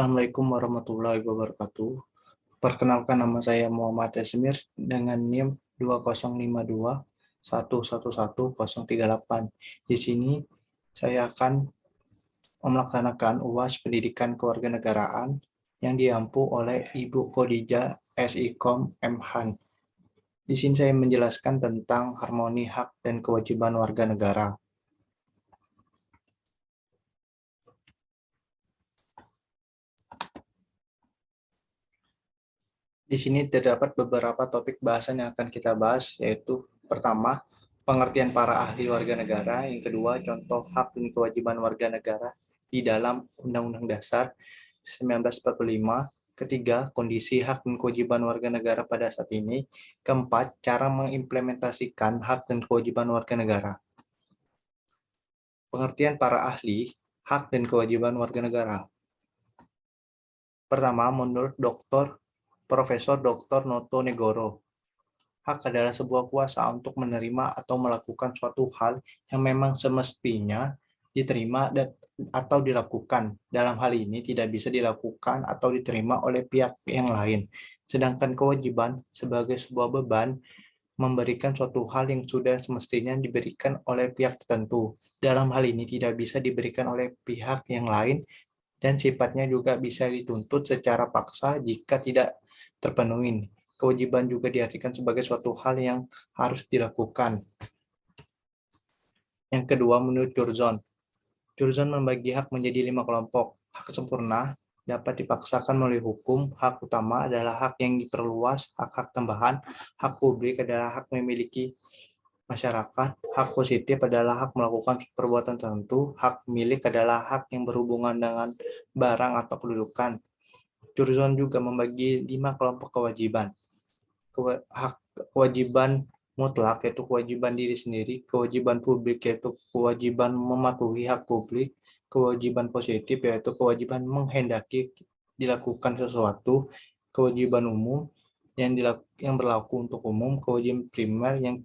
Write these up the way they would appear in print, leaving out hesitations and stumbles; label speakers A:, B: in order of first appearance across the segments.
A: Assalamualaikum warahmatullahi wabarakatuh. Perkenalkan, nama saya Muhammad Esmir dengan NIM 2052111038. Di sini saya akan melaksanakan UAS Pendidikan Kewarganegaraan yang diampu oleh Ibu Khadijah SIKOM M.Han. Di sini saya menjelaskan tentang harmoni hak dan kewajiban warga negara. Di sini terdapat beberapa topik bahasan yang akan kita bahas, yaitu pertama, pengertian para ahli warga negara, yang kedua, contoh hak dan kewajiban warga negara di dalam Undang-Undang Dasar 1945, ketiga, kondisi hak dan kewajiban warga negara pada saat ini, keempat, cara mengimplementasikan hak dan kewajiban warga negara. Pengertian para ahli, hak dan kewajiban warga negara. Pertama, menurut Profesor Dr. Noto Negoro, hak adalah sebuah kuasa untuk menerima atau melakukan suatu hal yang memang semestinya diterima atau dilakukan. Dalam hal ini tidak bisa dilakukan atau diterima oleh pihak yang lain. Sedangkan kewajiban sebagai sebuah beban memberikan suatu hal yang sudah semestinya diberikan oleh pihak tertentu. Dalam hal ini tidak bisa diberikan oleh pihak yang lain dan sifatnya juga bisa dituntut secara paksa jika tidak terpenuhi. Kewajiban juga diartikan sebagai suatu hal yang harus dilakukan. Yang kedua, menurut Curzon membagi hak menjadi 5 kelompok. Hak sempurna dapat dipaksakan melalui hukum, hak utama adalah hak yang diperluas, hak-hak tambahan, hak publik adalah hak memiliki masyarakat, hak positif adalah hak melakukan perbuatan tertentu, hak milik adalah hak yang berhubungan dengan barang atau kedudukan. Curzon juga membagi 5 kelompok kewajiban. Hak kewajiban mutlak yaitu kewajiban diri sendiri, kewajiban publik yaitu kewajiban mematuhi hak publik, kewajiban positif yaitu kewajiban menghendaki dilakukan sesuatu, kewajiban umum yang berlaku untuk umum, kewajiban primer yang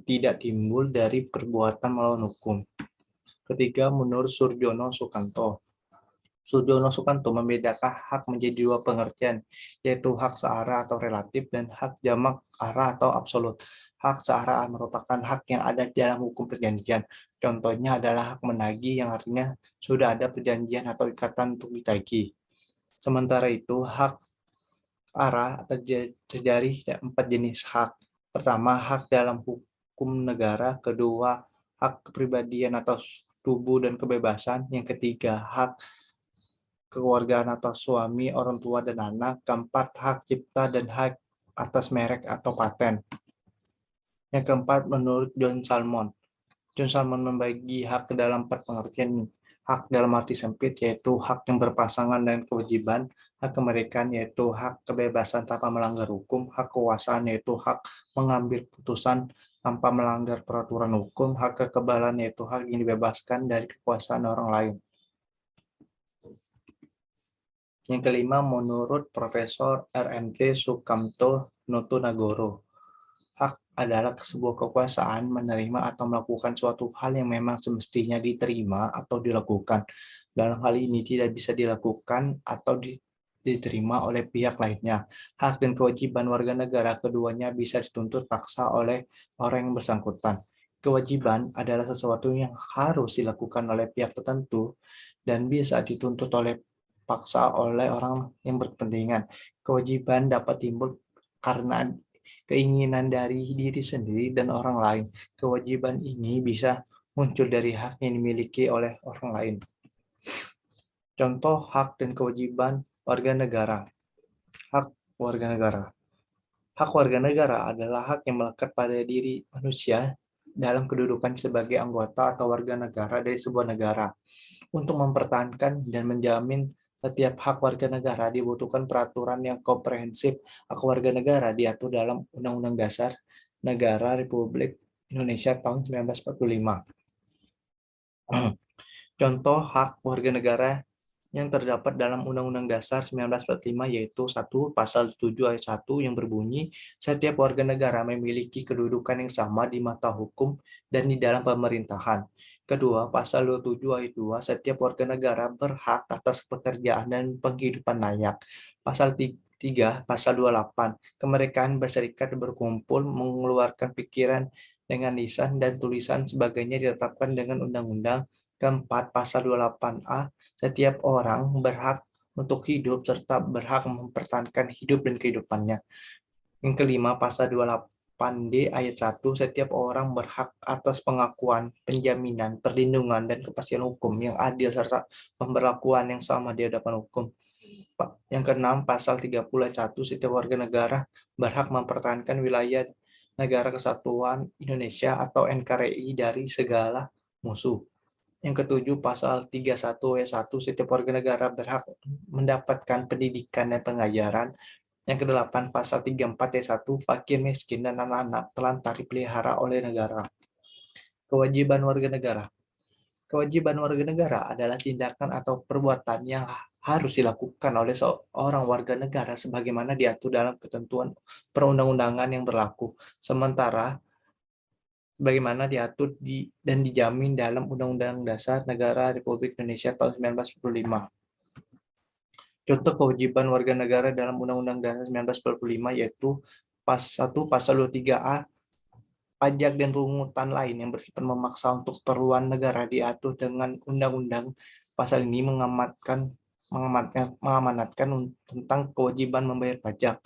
A: tidak timbul dari perbuatan melawan hukum. Ketiga, menurut Surjono Sukanto membedakan hak menjadi 2 pengertian, yaitu hak searah atau relatif dan hak jamak arah atau absolut. Hak searah merupakan hak yang ada dalam hukum perjanjian. Contohnya adalah hak menagih yang artinya sudah ada perjanjian atau ikatan untuk ditagih. Sementara itu, hak arah terjadi 4 jenis hak. Pertama, hak dalam hukum negara. Kedua, hak kepribadian atau tubuh dan kebebasan. Yang ketiga, hak kekeluargaan atau suami, orang tua, dan anak. Keempat, hak cipta dan hak atas merek atau paten. Yang keempat, menurut John Salmon membagi hak ke dalam 4 pengertian. Hak dalam arti sempit, yaitu hak yang berpasangan dengan kewajiban. Hak kemerdekaan, yaitu hak kebebasan tanpa melanggar hukum. Hak kekuasaan, yaitu hak mengambil putusan tanpa melanggar peraturan hukum. Hak kekebalan, yaitu hak yang dibebaskan dari kekuasaan orang lain. Yang kelima, menurut Profesor RMT Sukamto Notonegoro, hak adalah sebuah kekuasaan menerima atau melakukan suatu hal yang memang semestinya diterima atau dilakukan. Dalam hal ini tidak bisa dilakukan atau diterima oleh pihak lainnya. Hak dan kewajiban warga negara keduanya bisa dituntut paksa oleh orang yang bersangkutan. Kewajiban adalah sesuatu yang harus dilakukan oleh pihak tertentu dan bisa dituntut oleh paksa oleh orang yang berkepentingan. Kewajiban dapat timbul karena keinginan dari diri sendiri dan orang lain. Kewajiban ini bisa muncul dari hak yang dimiliki oleh orang lain. Contoh hak dan kewajiban warga negara. Hak warga negara. Hak warga negara adalah hak yang melekat pada diri manusia dalam kedudukan sebagai anggota atau warga negara dari sebuah negara. Untuk mempertahankan dan menjamin setiap hak warga negara dibutuhkan peraturan yang komprehensif. Hak warga negara diatur dalam Undang-Undang Dasar Negara Republik Indonesia tahun 1945. Contoh hak warga negara yang terdapat dalam Undang-Undang Dasar 1945, yaitu satu, pasal 7 ayat 1 yang berbunyi, setiap warga negara memiliki kedudukan yang sama di mata hukum dan di dalam pemerintahan. Kedua, pasal 27 ayat 2, setiap warga negara berhak atas pekerjaan dan penghidupan layak. Pasal 3, pasal 28, kemerdekaan berserikat, berkumpul, mengeluarkan pikiran dengan lisan dan tulisan sebagainya ditetapkan dengan undang-undang. Keempat, pasal 28A, setiap orang berhak untuk hidup serta berhak mempertahankan hidup dan kehidupannya. Yang kelima, pasal 28D ayat 1, setiap orang berhak atas pengakuan, penjaminan, perlindungan, dan kepastian hukum yang adil serta pemberlakuan yang sama di hadapan hukum. Yang keenam, pasal 30 ayat 1, setiap warga negara berhak mempertahankan wilayah Negara Kesatuan Indonesia atau NKRI dari segala musuh. Yang ketujuh, pasal 31 ayat 1, setiap warga negara berhak mendapatkan pendidikan dan pengajaran. Yang kedelapan, pasal 34 ayat 1, fakir, miskin, dan anak-anak telantar dipelihara oleh negara. Kewajiban warga negara. Kewajiban warga negara adalah tindakan atau perbuatan yang harus dilakukan oleh seorang warga negara sebagaimana diatur dalam ketentuan perundang-undangan yang berlaku. Sementara bagaimana diatur dan dijamin dalam Undang-Undang Dasar Negara Republik Indonesia tahun 1945. Contoh kewajiban warga negara dalam Undang-Undang Dasar 1945 yaitu pasal 23A, pajak dan pungutan lain yang bersifat memaksa untuk keperluan negara diatur dengan undang-undang. Pasal ini mengamanatkan tentang kewajiban membayar pajak.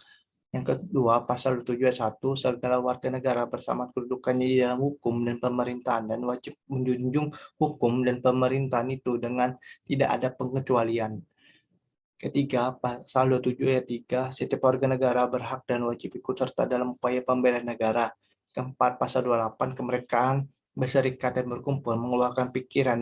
A: Yang kedua, pasal 7 ayat 1, segala warga negara bersama kedudukannya di dalam hukum dan pemerintahan dan wajib menjunjung hukum dan pemerintahan itu dengan tidak ada pengecualian. Ketiga, pasal 27 ayat 3, setiap warga negara berhak dan wajib ikut serta dalam upaya pembelian negara. Keempat, pasal 28, kemerdekaan berserikat dan berkumpul, mengeluarkan pikiran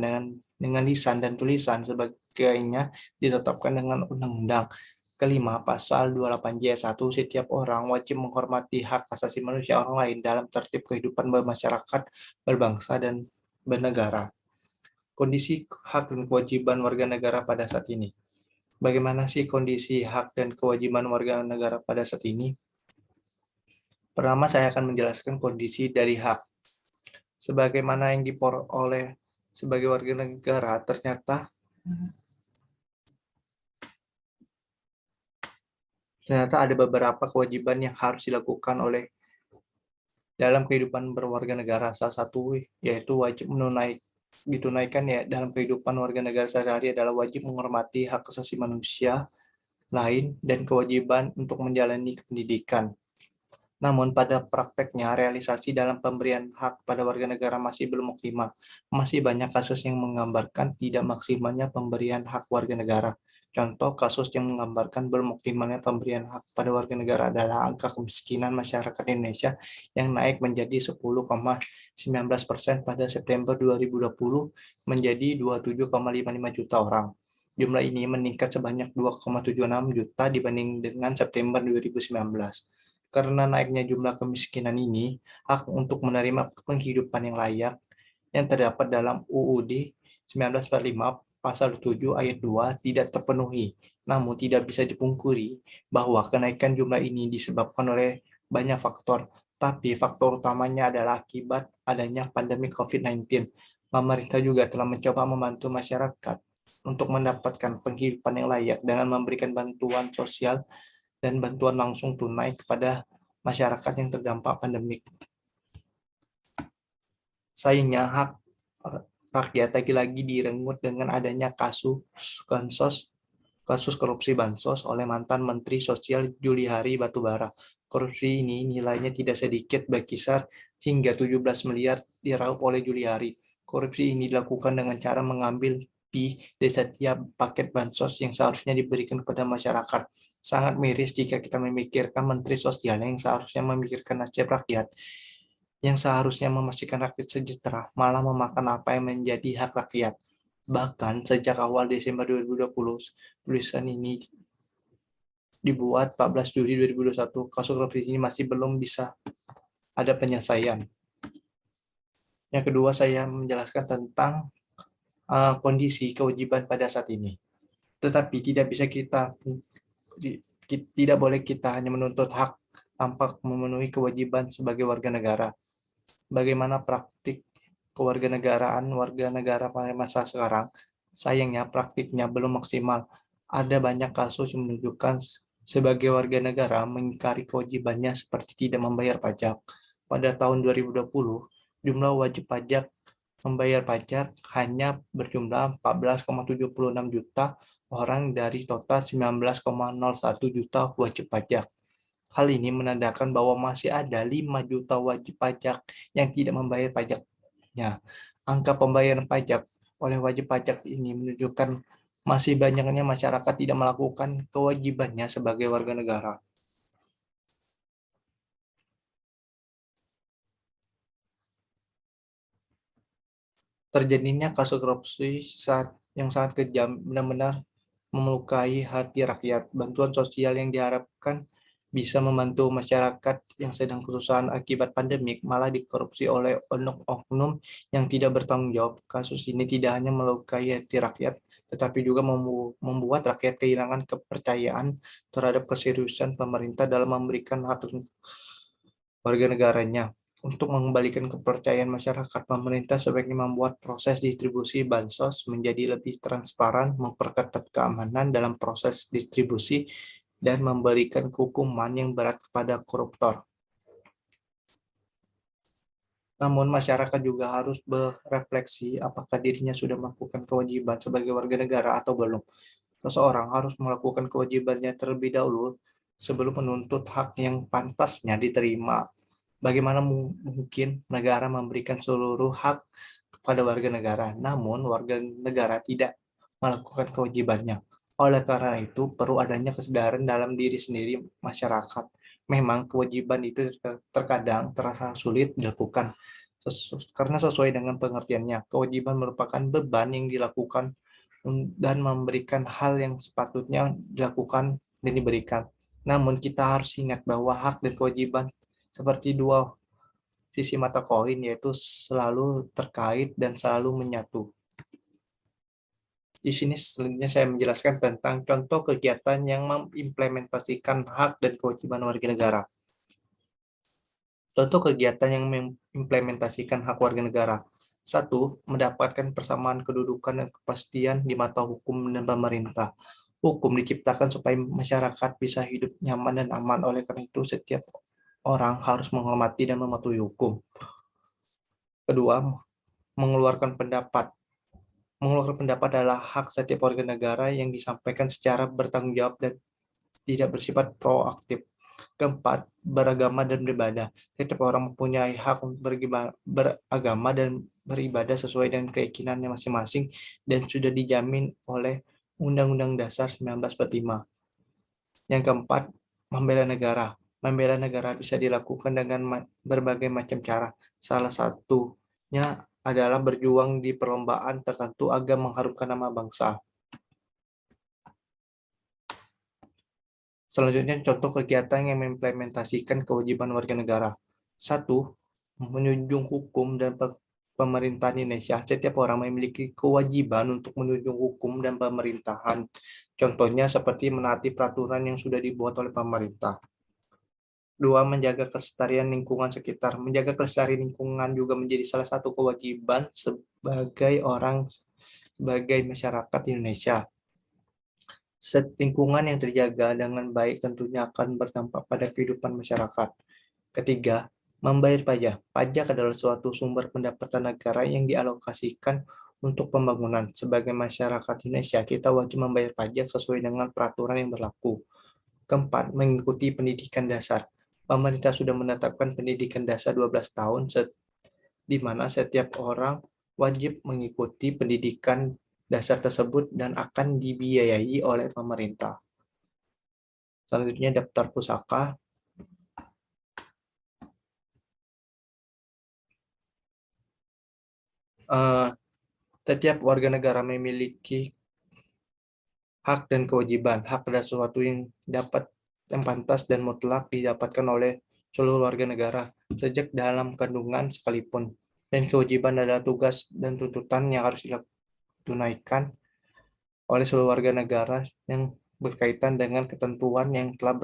A: dengan lisan dan tulisan sebagainya ditetapkan dengan undang-undang. Kelima, pasal 28J 1, setiap orang wajib menghormati hak asasi manusia orang lain dalam tertib kehidupan bermasyarakat, berbangsa, dan bernegara. Kondisi hak dan kewajiban warga negara pada saat ini. Bagaimana sih kondisi hak dan kewajiban warga negara pada saat ini? Pertama, saya akan menjelaskan kondisi dari hak. Sebagaimana yang diperoleh sebagai warga negara, ternyata ada beberapa kewajiban yang harus dilakukan oleh dalam kehidupan berwarga negara. Salah satu yaitu wajib ditunaikan ya dalam kehidupan warga negara sehari-hari adalah wajib menghormati hak asasi manusia lain dan kewajiban untuk menjalani pendidikan. Namun pada prakteknya, realisasi dalam pemberian hak pada warga negara masih belum optimal. Masih banyak kasus yang menggambarkan tidak maksimalnya pemberian hak warga negara. Contoh kasus yang menggambarkan belum optimalnya pemberian hak pada warga negara adalah angka kemiskinan masyarakat Indonesia yang naik menjadi 10,19% pada September 2020 menjadi 27,55 juta orang. Jumlah ini meningkat sebanyak 2,76 juta dibanding dengan September 2019. Karena naiknya jumlah kemiskinan ini, hak untuk menerima penghidupan yang layak yang terdapat dalam UUD 1945 pasal 7 ayat 2 tidak terpenuhi. Namun tidak bisa dipungkiri bahwa kenaikan jumlah ini disebabkan oleh banyak faktor, tapi faktor utamanya adalah akibat adanya pandemi COVID-19. Pemerintah juga telah mencoba membantu masyarakat untuk mendapatkan penghidupan yang layak dengan memberikan bantuan sosial dan bantuan langsung tunai kepada masyarakat yang terdampak pandemik. Sayangnya hak rakyat lagi-lagi direnggut dengan adanya kasus korupsi bansos oleh mantan Menteri Sosial Julihari Batubara. Korupsi ini nilainya tidak sedikit, berkisar hingga 17 miliar diraup oleh Julihari. Korupsi ini dilakukan dengan cara mengambil dari setiap paket bansos yang seharusnya diberikan kepada masyarakat. Sangat miris jika kita memikirkan Menteri Sosial yang seharusnya memikirkan nasib rakyat, yang seharusnya memastikan rakyat sejahtera, malah memakan apa yang menjadi hak rakyat. Bahkan sejak awal Desember 2020, tulisan ini dibuat 14 Juli 2021, kasus korupsi ini masih belum bisa ada penyelesaian. Yang kedua, saya menjelaskan tentang kondisi kewajiban pada saat ini. Tetapi tidak boleh kita hanya menuntut hak tanpa memenuhi kewajiban sebagai warga negara. Bagaimana praktik kewarganegaraan warga negara pada masa sekarang? Sayangnya praktiknya belum maksimal. Ada banyak kasus yang menunjukkan sebagai warga negara mengingkari kewajibannya seperti tidak membayar pajak. Pada tahun 2020, jumlah wajib pajak membayar pajak hanya berjumlah 14,76 juta orang dari total 19,01 juta wajib pajak. Hal ini menandakan bahwa masih ada 5 juta wajib pajak yang tidak membayar pajaknya. Angka pembayaran pajak oleh wajib pajak ini menunjukkan masih banyaknya masyarakat tidak melakukan kewajibannya sebagai warga negara. Terjadinya kasus korupsi yang sangat kejam benar-benar memelukai hati rakyat. Bantuan sosial yang diharapkan bisa membantu masyarakat yang sedang kesusahan akibat pandemik malah dikorupsi oleh oknum yang tidak bertanggung jawab. Kasus ini tidak hanya melukai hati rakyat, tetapi juga membuat rakyat kehilangan kepercayaan terhadap keseriusan pemerintah dalam memberikan hak warga negaranya. Untuk mengembalikan kepercayaan masyarakat, pemerintah sebaiknya membuat proses distribusi bansos menjadi lebih transparan, memperketat keamanan dalam proses distribusi, dan memberikan hukuman yang berat kepada koruptor. Namun masyarakat juga harus berefleksi apakah dirinya sudah melakukan kewajiban sebagai warga negara atau belum. Seseorang harus melakukan kewajibannya terlebih dahulu sebelum menuntut hak yang pantasnya diterima. Bagaimana mungkin negara memberikan seluruh hak kepada warga negara, namun warga negara tidak melakukan kewajibannya. Oleh karena itu, perlu adanya kesadaran dalam diri sendiri masyarakat. Memang kewajiban itu terkadang terasa sulit dilakukan, karena sesuai dengan pengertiannya, kewajiban merupakan beban yang dilakukan dan memberikan hal yang sepatutnya dilakukan dan diberikan. Namun kita harus ingat bahwa hak dan kewajiban seperti dua sisi mata koin, yaitu selalu terkait dan selalu menyatu. Di sini selanjutnya saya menjelaskan tentang contoh kegiatan yang mengimplementasikan hak dan kewajiban warga negara. Contoh kegiatan yang mengimplementasikan hak warga negara. 1. Mendapatkan persamaan kedudukan dan kepastian di mata hukum dan pemerintah. Hukum diciptakan supaya masyarakat bisa hidup nyaman dan aman. Oleh karena itu, setiap orang harus menghormati dan mematuhi hukum. Kedua, mengeluarkan pendapat. Mengeluarkan pendapat adalah hak setiap warga negara yang disampaikan secara bertanggung jawab dan tidak bersifat proaktif. Keempat, beragama dan beribadah. Setiap orang mempunyai hak untuk beragama dan beribadah sesuai dengan keyakinannya masing-masing dan sudah dijamin oleh Undang-Undang Dasar 1945. Yang keempat, membela negara. Membela negara bisa dilakukan dengan berbagai macam cara. Salah satunya adalah berjuang di perlombaan tertentu agar mengharumkan nama bangsa. Selanjutnya, contoh kegiatan yang mengimplementasikan kewajiban warga negara. 1. Menjunjung hukum dan pemerintahan Indonesia. Setiap orang memiliki kewajiban untuk menjunjung hukum dan pemerintahan. Contohnya seperti menaati peraturan yang sudah dibuat oleh pemerintah. 2. Menjaga kelestarian lingkungan sekitar. Menjaga kelestarian lingkungan juga menjadi salah satu kewajiban sebagai masyarakat Indonesia. Lingkungan yang terjaga dengan baik tentunya akan berdampak pada kehidupan masyarakat. Ketiga, membayar pajak. Pajak adalah suatu sumber pendapatan negara yang dialokasikan untuk pembangunan. Sebagai masyarakat Indonesia, kita wajib membayar pajak sesuai dengan peraturan yang berlaku. Keempat, mengikuti pendidikan dasar. Pemerintah sudah menetapkan pendidikan dasar 12 tahun, di mana setiap orang wajib mengikuti pendidikan dasar tersebut dan akan dibiayai oleh pemerintah. Selanjutnya, daftar pusaka. Setiap warga negara memiliki hak dan kewajiban. Hak adalah sesuatu yang pantas dan mutlak didapatkan oleh seluruh warga negara, sejak dalam kandungan sekalipun. Dan kewajiban adalah tugas dan tuntutan yang harus ditunaikan oleh seluruh warga negara yang berkaitan dengan ketentuan yang telah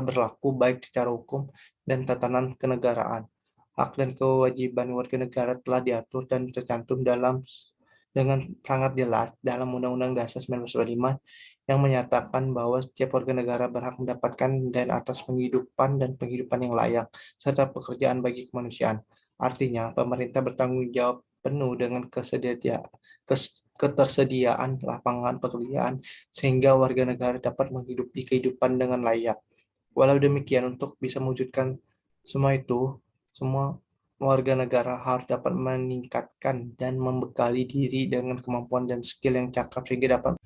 A: berlaku baik secara hukum dan tatanan kenegaraan. Hak dan kewajiban warga negara telah diatur dan tercantum dengan sangat jelas dalam Undang-Undang Dasar 1945 yang menyatakan bahwa setiap warga negara berhak mendapatkan dan atas penghidupan dan penghidupan yang layak serta pekerjaan bagi kemanusiaan. Artinya, pemerintah bertanggung jawab penuh dengan ketersediaan lapangan pekerjaan sehingga warga negara dapat menghidupi kehidupan dengan layak. Walau demikian, untuk bisa mewujudkan semua itu, semua warga negara harus dapat meningkatkan dan membekali diri dengan kemampuan dan skill yang cakap sehingga dapat